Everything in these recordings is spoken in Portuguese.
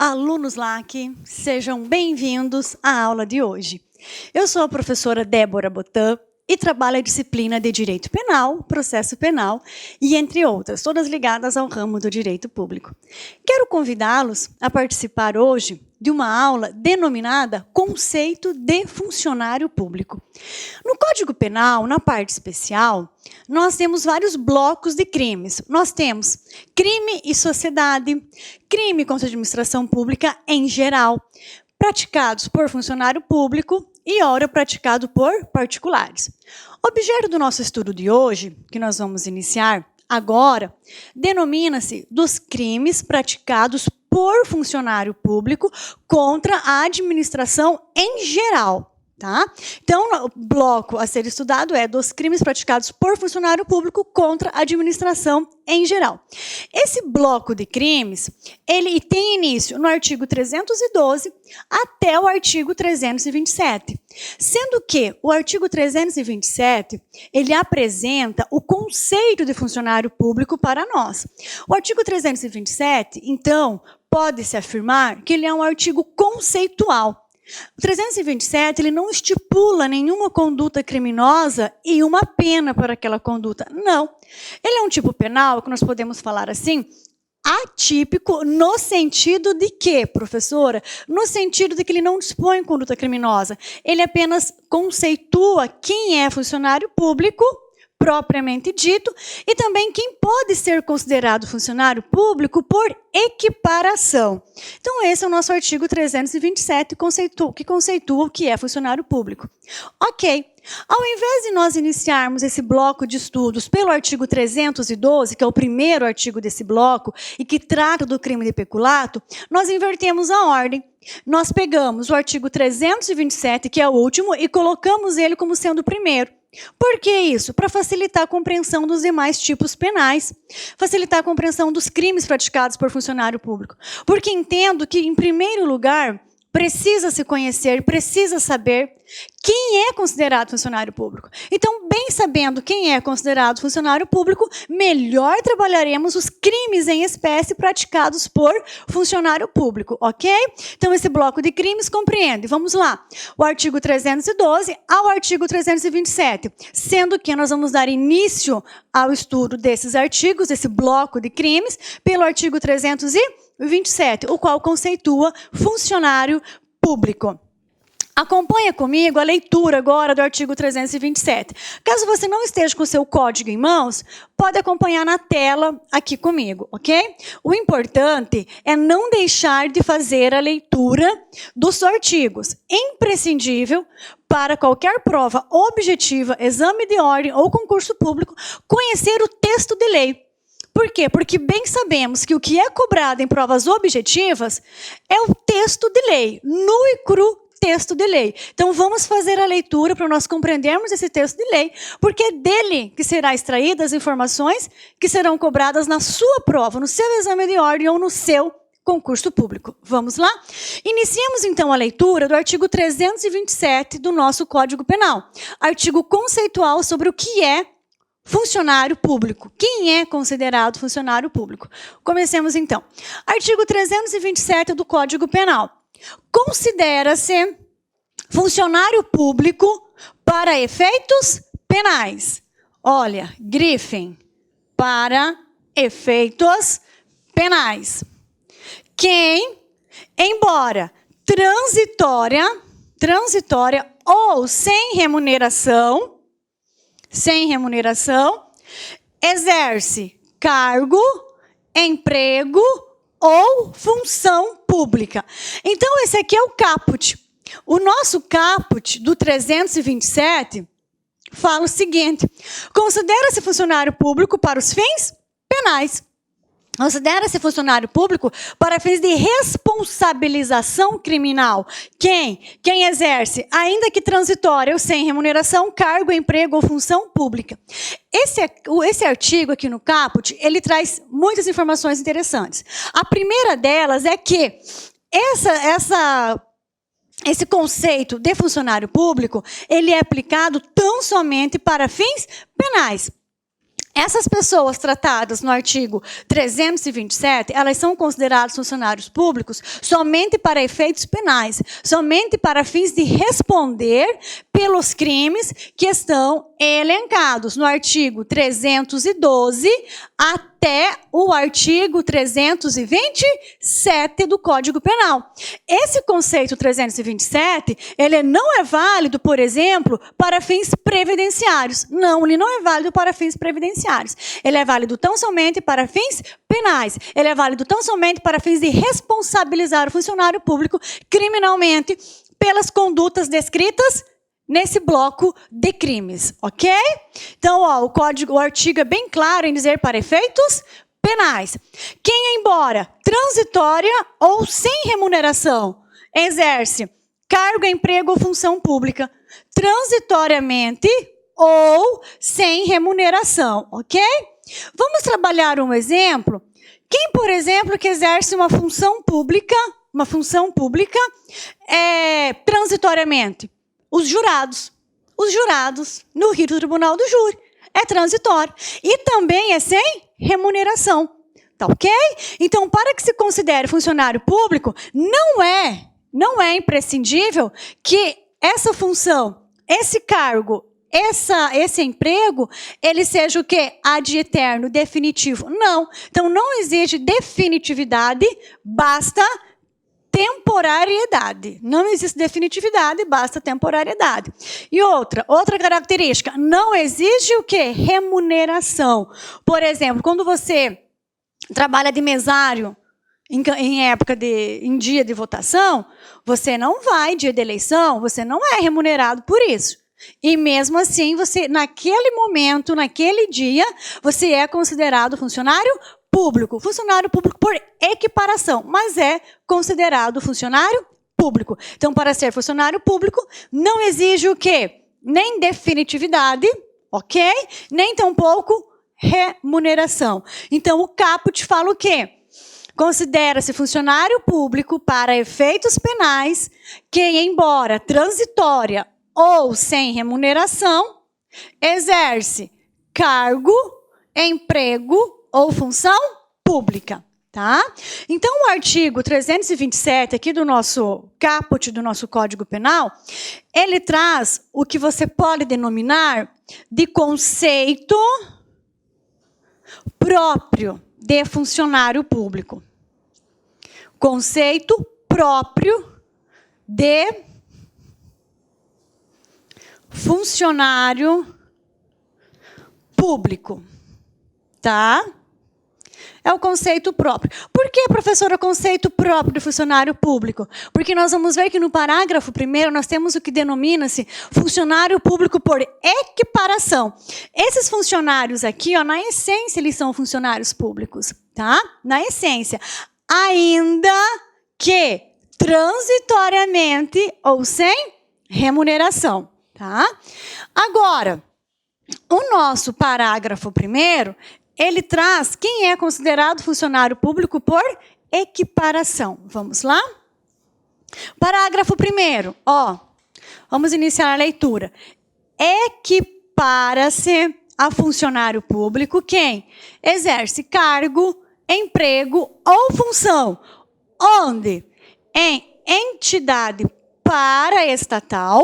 Alunos LAC, sejam bem-vindos à aula de hoje. Eu sou a professora Débora Botan e trabalho a disciplina de Direito Penal, Processo Penal e entre outras, todas ligadas ao ramo do direito público. Quero convidá-los a participar hoje de uma aula denominada Conceito de Funcionário Público. No Código Penal, na parte especial, nós temos vários blocos de crimes. Nós temos crime e sociedade, crime contra a administração pública em geral, praticados por funcionário público e ora praticado por particulares. O objeto do nosso estudo de hoje, que nós vamos iniciar agora, denomina-se dos crimes praticados por funcionário público contra a administração em geral. Tá? Então, o bloco a ser estudado é dos crimes praticados por funcionário público contra a administração em geral. Esse bloco de crimes, ele tem início no artigo 312 até o artigo 327. Sendo que o artigo 327, ele apresenta o conceito de funcionário público para nós. O artigo 327, então, pode-se afirmar que ele é um artigo conceitual. O 327, ele não estipula nenhuma conduta criminosa e uma pena para aquela conduta. Não. Ele é um tipo penal, que nós podemos falar assim, atípico no sentido de quê, professora? No sentido de que ele não dispõe de conduta criminosa. Ele apenas conceitua quem é funcionário público, propriamente dito, e também quem pode ser considerado funcionário público por equiparação. Então, esse é o nosso artigo 327, que conceitua o que é funcionário público. Ok. Ao invés de nós iniciarmos esse bloco de estudos pelo artigo 312, que é o primeiro artigo desse bloco, e que trata do crime de peculato, nós invertemos a ordem. Nós pegamos o artigo 327, que é o último, e colocamos ele como sendo o primeiro. Por que isso? Para facilitar a compreensão dos demais tipos penais, facilitar a compreensão dos crimes praticados por funcionário público. Porque entendo que, em primeiro lugar, precisa se conhecer, precisa saber quem é considerado funcionário público. Então, bem sabendo quem é considerado funcionário público, melhor trabalharemos os crimes em espécie praticados por funcionário público, ok? Então, esse bloco de crimes compreende, vamos lá, o artigo 312 ao artigo 327, sendo que nós vamos dar início ao estudo desses artigos, desse bloco de crimes, pelo artigo 327, o qual conceitua funcionário público. Acompanha comigo a leitura agora do artigo 327. Caso você não esteja com o seu código em mãos, pode acompanhar na tela aqui comigo, ok? O importante é não deixar de fazer a leitura dos artigos. Imprescindível para qualquer prova objetiva, exame de ordem ou concurso público, conhecer o texto de lei. Por quê? Porque bem sabemos que o que é cobrado em provas objetivas é o texto de lei, nu e cru texto de lei. Então, vamos fazer a leitura para nós compreendermos esse texto de lei, porque é dele que será extraídas as informações que serão cobradas na sua prova, no seu exame de ordem ou no seu concurso público. Vamos lá? Iniciemos, então, a leitura do artigo 327 do nosso Código Penal. Artigo conceitual sobre o que é funcionário público. Quem é considerado funcionário público? Comecemos, então. Artigo 327 do Código Penal. Considera-se funcionário público para efeitos penais. Olha, grifem, para efeitos penais. Quem, embora transitória ou sem remuneração, exerce cargo, emprego ou função pública. Então, esse aqui é o caput. O nosso caput do 327 fala o seguinte: considera-se funcionário público para os fins penais. Considera-se funcionário público para fins de responsabilização criminal. Quem exerce, ainda que transitória ou sem remuneração, cargo, emprego ou função pública. Esse artigo aqui no caput, ele traz muitas informações interessantes. A primeira delas é que esse conceito de funcionário público, ele é aplicado tão somente para fins penais. Essas pessoas tratadas no artigo 327, elas são consideradas funcionários públicos somente para efeitos penais, somente para fins de responder pelos crimes que estão elencados no artigo 312 até o artigo 327 do Código Penal. Esse conceito 327, ele não é válido, por exemplo, para fins previdenciários. Não, ele não é válido para fins previdenciários. Ele é válido tão somente para fins penais. Ele é válido tão somente para fins de responsabilizar o funcionário público criminalmente pelas condutas descritas nesse bloco de crimes, ok? Então, ó, o artigo é bem claro em dizer para efeitos penais. Quem, embora transitória ou sem remuneração, exerce cargo, emprego ou função pública transitoriamente ou sem remuneração, ok? Vamos trabalhar um exemplo. Quem, por exemplo, que exerce uma função pública transitoriamente? Os jurados no rito do tribunal do júri. É transitório. E também é sem remuneração. Tá ok? Então, para que se considere funcionário público, não é imprescindível que essa função, esse cargo, esse emprego, ele seja o quê? Ad eterno, definitivo. Não. Então, não exige definitividade, basta temporariedade. Não existe definitividade, basta temporariedade. E outra característica, não exige o quê? Remuneração. Por exemplo, quando você trabalha de mesário em dia de votação, você não vai, dia de eleição, você não é remunerado por isso. E mesmo assim, você, naquele momento, naquele dia, você é considerado funcionário público por equiparação, mas é considerado funcionário público. Então, para ser funcionário público, não exige o quê? Nem definitividade, ok? Nem tampouco remuneração. Então, o caput fala o quê? Considera-se funcionário público para efeitos penais que, embora transitória ou sem remuneração, exerce cargo, emprego ou função pública, tá? Então, o artigo 327 aqui do nosso caput, do nosso Código Penal, ele traz o que você pode denominar de conceito próprio de funcionário público. Conceito próprio de funcionário público, tá? É o conceito próprio. Por que, professora, conceito próprio de funcionário público? Porque nós vamos ver que no parágrafo 1º nós temos o que denomina-se funcionário público por equiparação. Esses funcionários aqui, ó, na essência, eles são funcionários públicos, tá? Na essência. Ainda que transitoriamente ou sem remuneração, tá? Agora, o nosso parágrafo 1º, ele traz quem é considerado funcionário público por equiparação. Vamos lá? Parágrafo 1º, ó. Vamos iniciar a leitura. Equipara-se a funcionário público quem exerce cargo, emprego ou função, onde em entidade paraestatal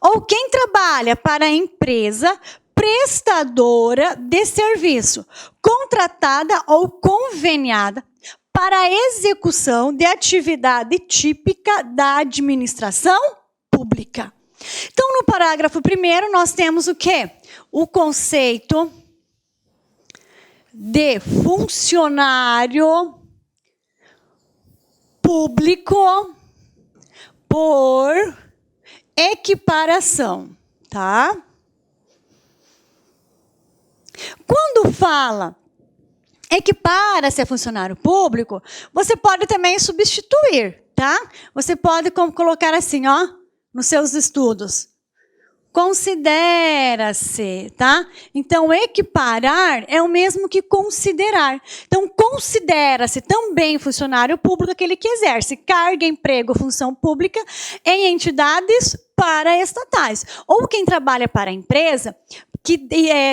ou quem trabalha para a empresa prestadora de serviço, contratada ou conveniada para a execução de atividade típica da administração pública. Então, no parágrafo 1º, nós temos o quê? O conceito de funcionário público por equiparação, tá? Quando fala equipara-se a funcionário público, você pode também substituir, tá? Você pode colocar assim, ó, nos seus estudos. Considera-se, tá? Então, equiparar é o mesmo que considerar. Então, considera-se também funcionário público aquele que exerce carga, emprego, função pública em entidades paraestatais. Ou quem trabalha para a empresa que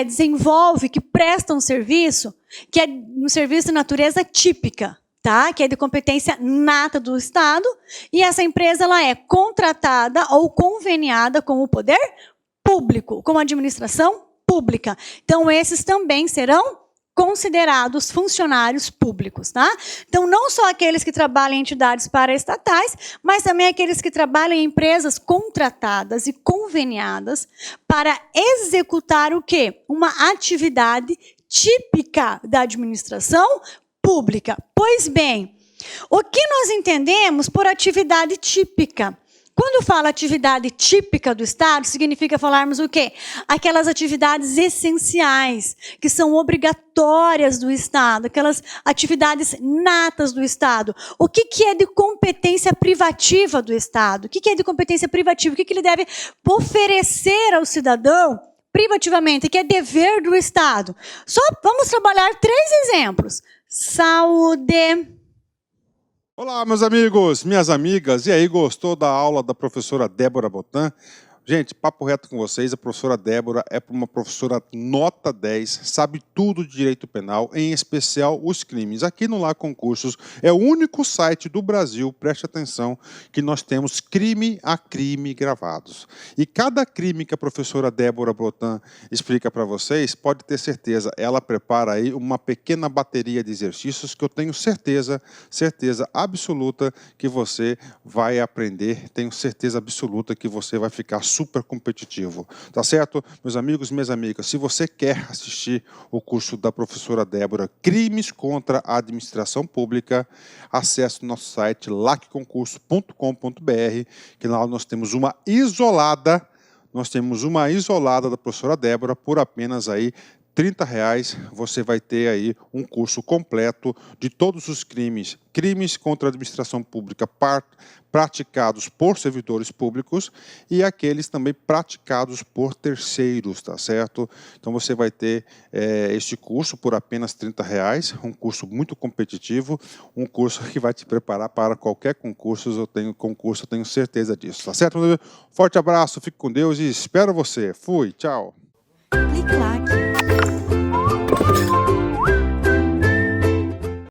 desenvolve, que presta um serviço, que é um serviço de natureza típica, tá? Que é de competência nata do Estado, e essa empresa ela é contratada ou conveniada com o poder público, com a administração pública. Então, esses também serão considerados funcionários públicos, tá? Então, não só aqueles que trabalham em entidades paraestatais, mas também aqueles que trabalham em empresas contratadas e conveniadas para executar o quê? Uma atividade típica da administração pública. Pois bem, o que nós entendemos por atividade típica? Quando fala atividade típica do Estado, significa falarmos o quê? Aquelas atividades essenciais, que são obrigatórias do Estado, aquelas atividades natas do Estado. O que é de competência privativa do Estado? O que é de competência privativa? O que ele deve oferecer ao cidadão privativamente, que é dever do Estado? Só vamos trabalhar 3 exemplos. Saúde. Olá, meus amigos, minhas amigas. E aí, gostou da aula da professora Débora Botan? Gente, papo reto com vocês, a professora Débora é uma professora nota 10, sabe tudo de direito penal, em especial os crimes. Aqui no Lá Concursos é o único site do Brasil, preste atenção, que nós temos crime a crime gravados. E cada crime que a professora Débora Botan explica para vocês, pode ter certeza, ela prepara aí uma pequena bateria de exercícios que eu tenho certeza absoluta que você vai aprender, tenho certeza absoluta que você vai ficar super competitivo, tá certo? Meus amigos e minhas amigas, se você quer assistir o curso da professora Débora, Crimes contra a Administração Pública, acesse o nosso site lacconcurso.com.br, que lá nós temos uma isolada da professora Débora por apenas aí R$30, você vai ter aí um curso completo de todos os crimes contra a administração pública praticados por servidores públicos e aqueles também praticados por terceiros, tá certo? Então você vai ter este curso por apenas R$30, um curso muito competitivo, um curso que vai te preparar para qualquer concurso, eu tenho certeza disso, tá certo? Forte abraço, fique com Deus e espero você. Fui, tchau. Clique lá.